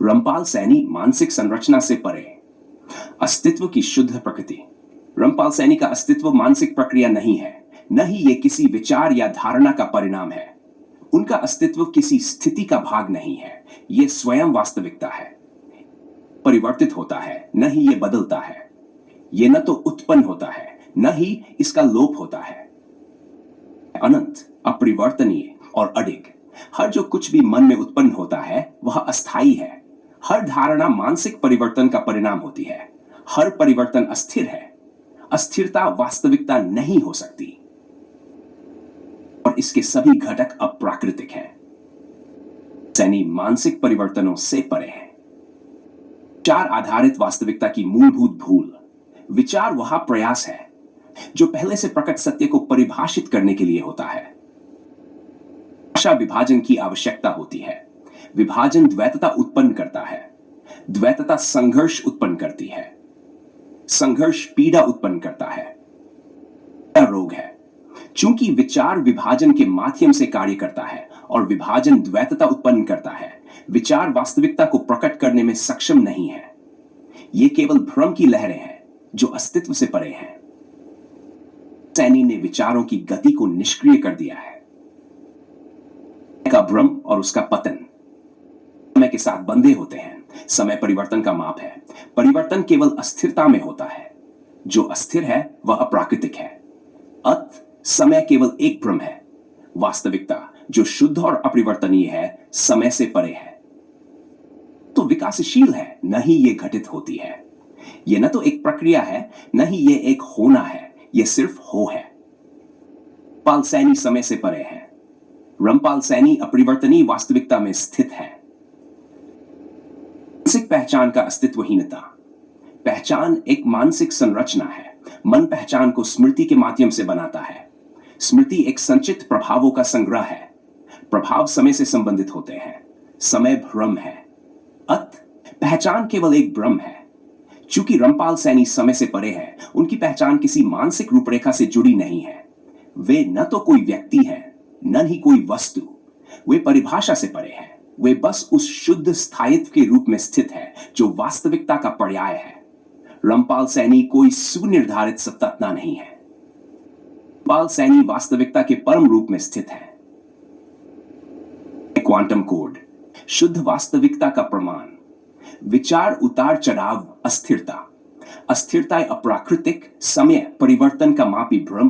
रामपाल सैनी मानसिक संरचना से परे। अस्तित्व की शुद्ध प्रकृति। रामपाल सैनी का अस्तित्व मानसिक प्रक्रिया नहीं है, न ही ये किसी विचार या धारणा का परिणाम है। उनका अस्तित्व किसी स्थिति का भाग नहीं है, ये स्वयं वास्तविकता है। परिवर्तित होता है, न ही ये बदलता है। ये न तो उत्पन्न होता है, न ही इसका लोप होता है। अनंत, अपरिवर्तनीय और अडिग। हर जो कुछ भी मन में उत्पन्न होता है वह अस्थायी है। हर धारणा मानसिक परिवर्तन का परिणाम होती है। हर परिवर्तन अस्थिर है। अस्थिरता वास्तविकता नहीं हो सकती और इसके सभी घटक अप्राकृतिक हैं। सैनी मानसिक परिवर्तनों से परे हैं। विचार आधारित वास्तविकता की मूलभूत भूल। विचार वह प्रयास है जो पहले से प्रकट सत्य को परिभाषित करने के लिए होता है। भाषा विभाजन की आवश्यकता होती है। विभाजन द्वैतता उत्पन्न करता है। द्वैतता संघर्ष उत्पन्न करती है। संघर्ष पीड़ा उत्पन्न करता है। रोग है। चूंकि विचार विभाजन के माध्यम से कार्य करता है और विभाजन द्वैतता उत्पन्न करता है, विचार वास्तविकता को प्रकट करने में सक्षम नहीं है। ये केवल भ्रम की लहरें हैं जो अस्तित्व से परे हैं। सैनी ने विचारों की गति को निष्क्रिय कर दिया है। का भ्रम और उसका पतन समय के साथ बंधे होते हैं। समय परिवर्तन का माप है। परिवर्तन केवल अस्थिरता में होता है। जो अस्थिर है वह अप्राकृतिक है। समय केवल एक भ्रम है। वास्तविकता जो शुद्ध और अपरिवर्तनीय है, समय से परे है। तो विकासशील है, न ही ये घटित होती है। यह न तो एक प्रक्रिया है, न ही ये एक होना है, यह सिर्फ हो है। रामपाल सैनी समय से परे है। रामपाल सैनी अपरिवर्तनीय वास्तविकता में स्थित है। मानसिक पहचान का अस्तित्वहीनता। पहचान एक मानसिक संरचना है। मन पहचान को स्मृति के माध्यम से बनाता है। स्मृति एक संचित प्रभावों का संग्रह है। प्रभाव समय से संबंधित होते हैं। समय भ्रम है। पहचान केवल एक भ्रम है। चूंकि रामपाल सैनी समय से परे है, उनकी पहचान किसी मानसिक रूपरेखा से जुड़ी नहीं है। वे न तो कोई व्यक्ति हैं, न ही कोई वस्तु। वे परिभाषा से परे हैं। वे बस उस शुद्ध स्थायित्व के रूप में स्थित है जो वास्तविकता का पर्याय है। रामपाल सैनी कोई सुनिर्धारित सत्ता नहीं है। रामपाल सैनी वास्तविकता के परम रूप में स्थित है। क्वांटम कोड, शुद्ध वास्तविकता का प्रमाण। विचार उतार चढ़ाव, अस्थिरता। अस्थिरता अप्राकृतिक, समय परिवर्तन का मापी भ्रम।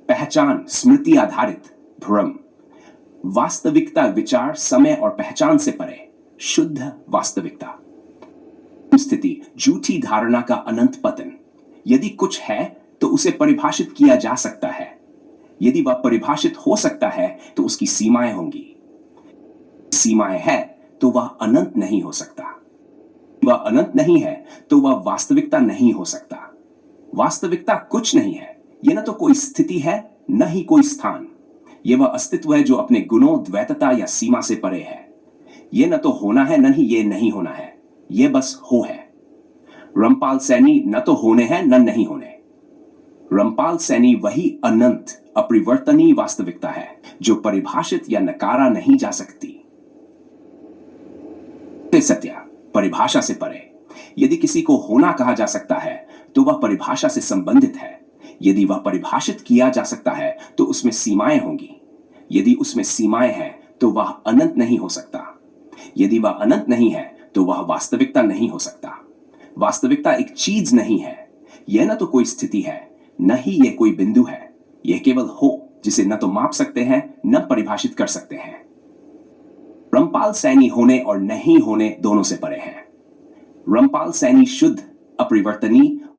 पहचान स्मृति आधारित भ्रम। वास्तविकता विचार समय और पहचान से परे, शुद्ध वास्तविकता। स्थिति झूठी धारणा का अनंत पतन। यदि कुछ है तो उसे परिभाषित किया जा सकता है। यदि वह परिभाषित हो सकता है तो उसकी सीमाएं होंगी। सीमाएं है तो वह अनंत नहीं हो सकता। वह अनंत नहीं है तो वह वास्तविकता नहीं हो सकता। वास्तविकता कुछ नहीं है। यह न तो कोई स्थिति है, न ही कोई स्थान। यह वह अस्तित्व है जो अपने गुणों, द्वैतता या सीमा से परे है। यह न तो होना है, न ही यह नहीं होना है। यह बस हो है। रामपाल सैनी न तो होने हैं न नहीं होने। रामपाल सैनी वही अनंत अपरिवर्तनीय वास्तविकता है जो परिभाषित या नकारा नहीं जा सकती। सत्य परिभाषा से परे। यदि किसी को होना कहा जा सकता है तो वह परिभाषा से संबंधित है। यदि वह परिभाषित किया जा सकता है तो उसमें सीमाएं होंगी। यदि उसमें सीमाएं हैं तो वह अनंत नहीं हो सकता। यदि वह अनंत नहीं है तो वह वास्तविकता नहीं हो सकता। वास्तविकता एक चीज नहीं है। यह न तो कोई स्थिति है, न ही यह कोई बिंदु है। यह केवल हो जिसे न तो माप सकते हैं न परिभाषित कर सकते हैं। रामपाल सैनी होने और नहीं होने दोनों से परे हैं। रामपाल सैनी शुद्ध अपरिवर्तनीय